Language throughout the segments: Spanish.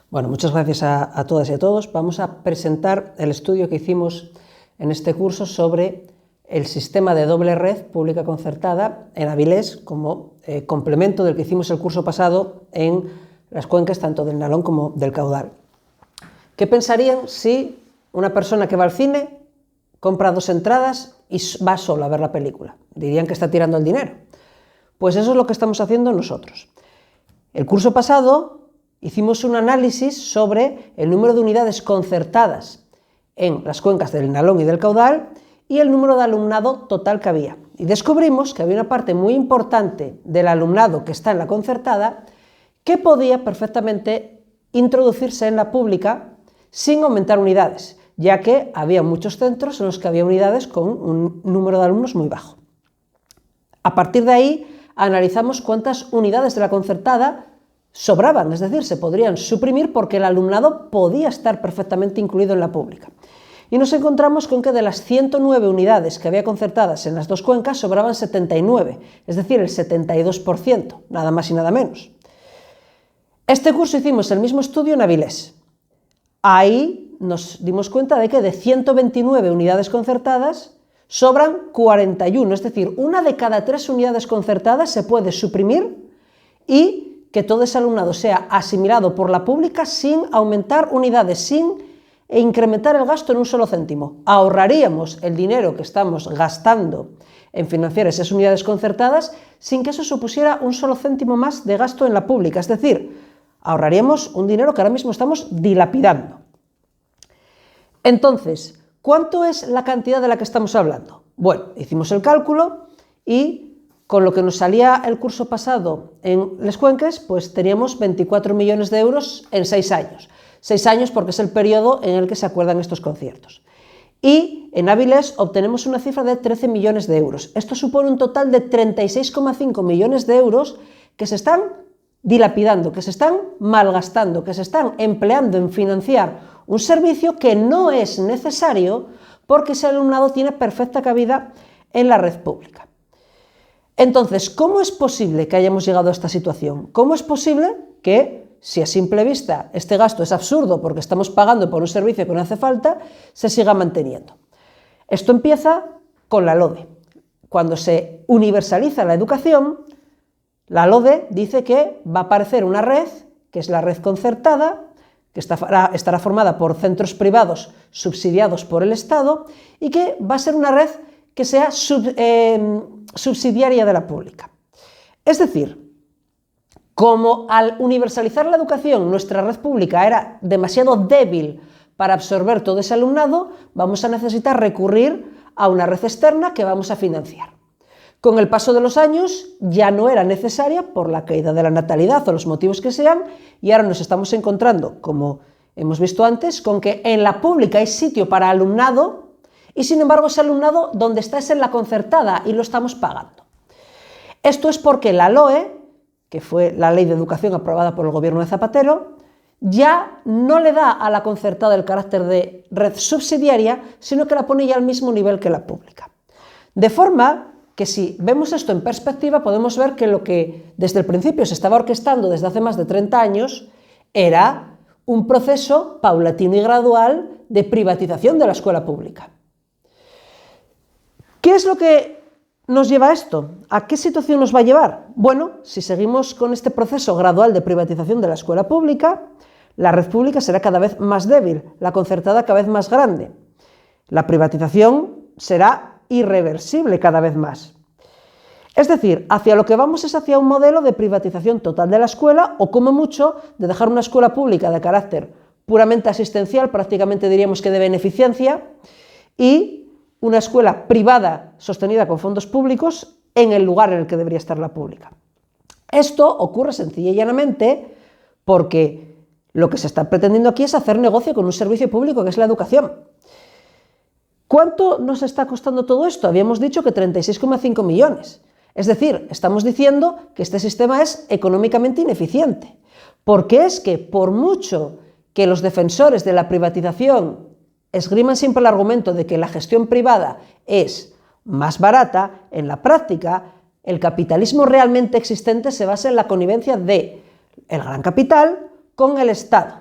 Bueno, muchas gracias a todas y a todos. Vamos a presentar el estudio que hicimos en este curso sobre el sistema de doble red pública concertada en Avilés como complemento del que hicimos el curso pasado en las cuencas tanto del Nalón como del Caudal. ¿Qué pensarían si una persona que va al cine compra 2 entradas y va solo a ver la película? Dirían que está tirando el dinero. Pues eso es lo que estamos haciendo nosotros. El curso pasado hicimos un análisis sobre el número de unidades concertadas en las cuencas del Nalón y del Caudal y el número de alumnado total que había. Y descubrimos que había una parte muy importante del alumnado que está en la concertada que podía perfectamente introducirse en la pública sin aumentar unidades, ya que había muchos centros en los que había unidades con un número de alumnos muy bajo. A partir de ahí analizamos cuántas unidades de la concertada sobraban, es decir, se podrían suprimir porque el alumnado podía estar perfectamente incluido en la pública. Y nos encontramos con que de las 109 unidades que había concertadas en las dos cuencas sobraban 79, es decir, el 72%, nada más y nada menos. Este curso hicimos el mismo estudio en Avilés. Ahí nos dimos cuenta de que de 129 unidades concertadas sobran 41, es decir, una de cada 3 unidades concertadas se puede suprimir y que todo ese alumnado sea asimilado por la pública sin aumentar unidades, sin incrementar el gasto en un solo céntimo. Ahorraríamos el dinero que estamos gastando en financiar esas unidades concertadas sin que eso supusiera un solo céntimo más de gasto en la pública, es decir, ahorraríamos un dinero que ahora mismo estamos dilapidando. Entonces, ¿cuánto es la cantidad de la que estamos hablando? Bueno, hicimos el cálculo y con lo que nos salía el curso pasado en Les Cuenques, pues teníamos 24 millones de euros en 6 años. 6 años porque es el periodo en el que se acuerdan estos conciertos. Y en Avilés obtenemos una cifra de 13 millones de euros. Esto supone un total de 36,5 millones de euros que se están dilapidando, que se están malgastando, que se están empleando en financiar un servicio que no es necesario porque ese alumnado tiene perfecta cabida en la red pública. Entonces, ¿cómo es posible que hayamos llegado a esta situación? ¿Cómo es posible que, si a simple vista este gasto es absurdo porque estamos pagando por un servicio que no hace falta, se siga manteniendo? Esto empieza con la LODE. Cuando se universaliza la educación, la LODE dice que va a aparecer una red, que es la red concertada, que estará formada por centros privados subsidiados por el Estado y que va a ser una red que sea subsidiaria de la pública. Es decir, como al universalizar la educación nuestra red pública era demasiado débil para absorber todo ese alumnado, vamos a necesitar recurrir a una red externa que vamos a financiar. Con el paso de los años ya no era necesaria por la caída de la natalidad o los motivos que sean, y ahora nos estamos encontrando, como hemos visto antes, con que en la pública hay sitio para alumnado y sin embargo ese alumnado donde está es en la concertada y lo estamos pagando. Esto es porque la LOE, que fue la Ley de Educación aprobada por el gobierno de Zapatero, ya no le da a la concertada el carácter de red subsidiaria, sino que la pone ya al mismo nivel que la pública. De forma que si vemos esto en perspectiva podemos ver que lo que desde el principio se estaba orquestando desde hace más de 30 años era un proceso paulatino y gradual de privatización de la escuela pública. ¿Qué es lo que nos lleva a esto? ¿A qué situación nos va a llevar? Bueno, si seguimos con este proceso gradual de privatización de la escuela pública, la red pública será cada vez más débil, la concertada cada vez más grande. La privatización será irreversible cada vez más. Es decir, hacia lo que vamos es hacia un modelo de privatización total de la escuela o como mucho de dejar una escuela pública de carácter puramente asistencial, prácticamente diríamos que de beneficencia, y una escuela privada sostenida con fondos públicos en el lugar en el que debería estar la pública. Esto ocurre sencilla y llanamente porque lo que se está pretendiendo aquí es hacer negocio con un servicio público que es la educación. ¿Cuánto nos está costando todo esto? Habíamos dicho que 36,5 millones. Es decir, estamos diciendo que este sistema es económicamente ineficiente, porque es que por mucho que los defensores de la privatización esgriman siempre el argumento de que la gestión privada es más barata, en la práctica el capitalismo realmente existente se basa en la connivencia del gran capital con el Estado.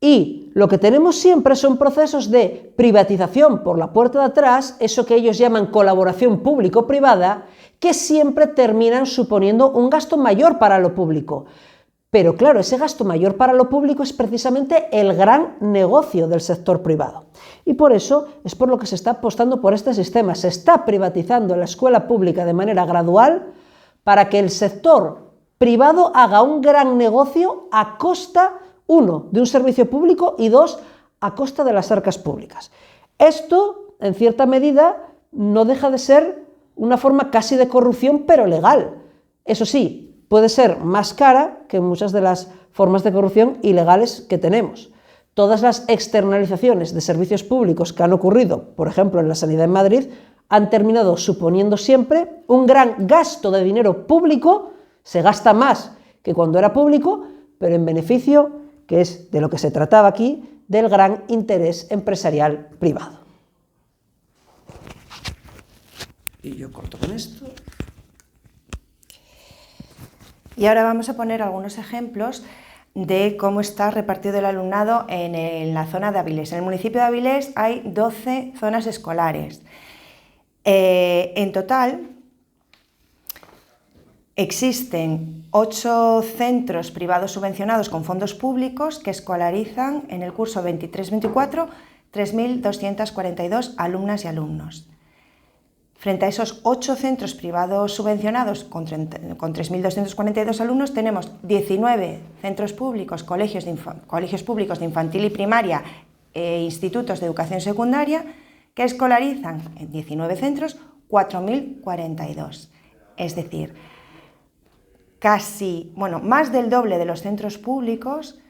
Y lo que tenemos siempre son procesos de privatización por la puerta de atrás, eso que ellos llaman colaboración público-privada, que siempre terminan suponiendo un gasto mayor para lo público. Pero claro, ese gasto mayor para lo público es precisamente el gran negocio del sector privado. Y por eso es por lo que se está apostando por este sistema. Se está privatizando la escuela pública de manera gradual para que el sector privado haga un gran negocio a costa, uno, de un servicio público y dos, a costa de las arcas públicas. Esto, en cierta medida, no deja de ser una forma casi de corrupción, pero legal. Eso sí, puede ser más cara que muchas de las formas de corrupción ilegales que tenemos. Todas las externalizaciones de servicios públicos que han ocurrido, por ejemplo, en la sanidad en Madrid, han terminado suponiendo siempre un gran gasto de dinero público. Se gasta más que cuando era público, pero en beneficio, que es de lo que se trataba aquí, del gran interés empresarial privado. Y yo corto con esto. Y ahora vamos a poner algunos ejemplos de cómo está repartido el alumnado en la zona de Avilés. En el municipio de Avilés hay 12 zonas escolares. En total existen 8 centros privados subvencionados con fondos públicos que escolarizan en el curso 23-24 3.242 alumnas y alumnos. Frente a esos 8 centros privados subvencionados con 3.242 alumnos, tenemos 19 centros públicos, colegios públicos de infantil y primaria e institutos de educación secundaria que escolarizan en 19 centros 4.042. Es decir, más del doble de los centros públicos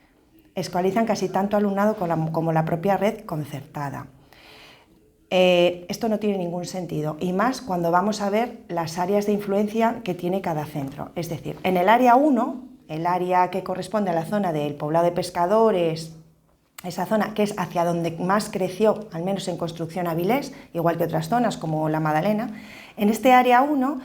escolarizan casi tanto alumnado como la propia red concertada. Esto no tiene ningún sentido, y más cuando vamos a ver las áreas de influencia que tiene cada centro. Es decir, en el área 1, el área que corresponde a la zona del poblado de pescadores, esa zona que es hacia donde más creció, al menos en construcción Avilés, igual que otras zonas como la Madalena, en este área 1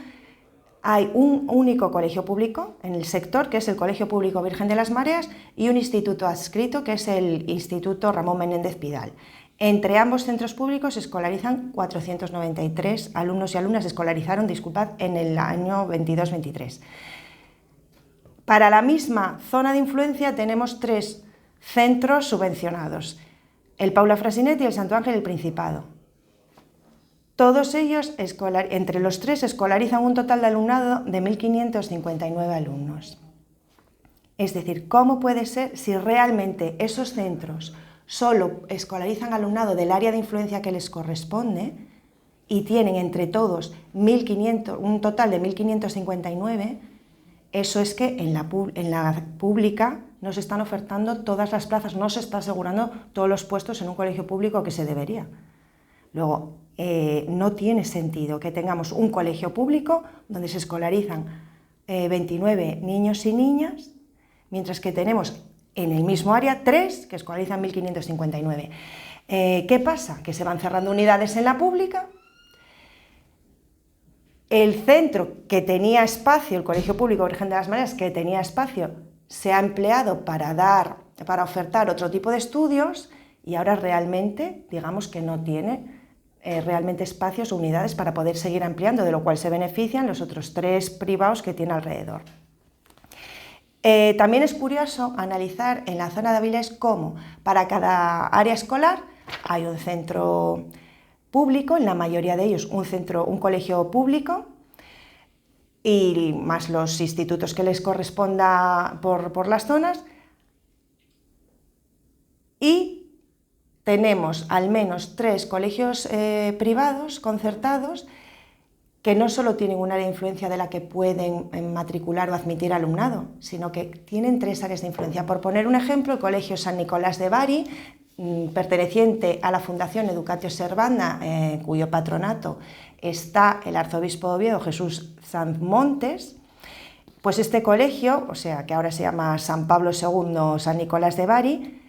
hay un único colegio público en el sector, que es el Colegio Público Virgen de las Mareas, y un instituto adscrito, que es el Instituto Ramón Menéndez Pidal. Entre ambos centros públicos se escolarizan 493 alumnos y alumnas, en el año 22-23. Para la misma zona de influencia tenemos 3 centros subvencionados, el Paula Frasinet y el Santo Ángel del Principado. Todos ellos, entre los 3, escolarizan un total de alumnado de 1.559 alumnos. Es decir, ¿cómo puede ser si realmente esos centros solo escolarizan alumnado del área de influencia que les corresponde y tienen entre todos un total de 1.559? Eso es que en la pública no se están ofertando todas las plazas, no se está asegurando todos los puestos en un colegio público que se debería. Luego, no tiene sentido que tengamos un colegio público donde se escolarizan 29 niños y niñas, mientras que tenemos en el mismo área 3 que escolarizan 1.559. ¿Qué pasa? Que se van cerrando unidades en la pública. El centro que tenía espacio, el Colegio Público Virgen de las Mareas, que tenía espacio, se ha empleado para ofertar otro tipo de estudios, y ahora realmente, digamos que no tiene realmente espacios o unidades para poder seguir ampliando, de lo cual se benefician los otros 3 privados que tiene alrededor. También es curioso analizar en la zona de Avilés cómo para cada área escolar hay un centro público, en la mayoría de ellos un colegio público, y más los institutos que les corresponda por las zonas, y tenemos al menos 3 colegios privados concertados que no solo tienen un área de influencia de la que pueden matricular o admitir alumnado, sino que tienen 3 áreas de influencia. Por poner un ejemplo, el Colegio San Nicolás de Bari, perteneciente a la Fundación Educatio Servanda, cuyo patronato está el arzobispo de Oviedo, Jesús Sanz Montes, pues este colegio, o sea, que ahora se llama San Pablo II San Nicolás de Bari,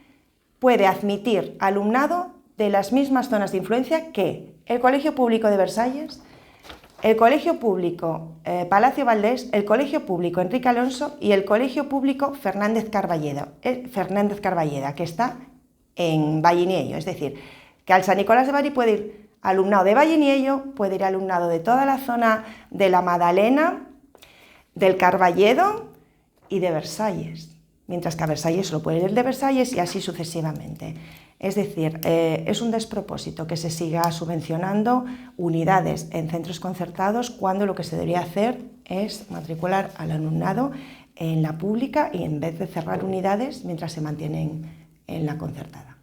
puede admitir alumnado de las mismas zonas de influencia que el Colegio Público de Versalles, el Colegio Público Palacio Valdés, el Colegio Público Enrique Alonso y el Colegio Público Fernández Carballeda, que está en Valle Niello, es decir, que al San Nicolás de Bari puede ir alumnado de Valle Niello, puede ir alumnado de toda la zona de la Madalena, del Carballedo y de Versalles, mientras que a Versalles solo puede ir el de Versalles y así sucesivamente. Es decir, es un despropósito que se siga subvencionando unidades en centros concertados cuando lo que se debería hacer es matricular al alumnado en la pública y en vez de cerrar unidades mientras se mantienen en la concertada.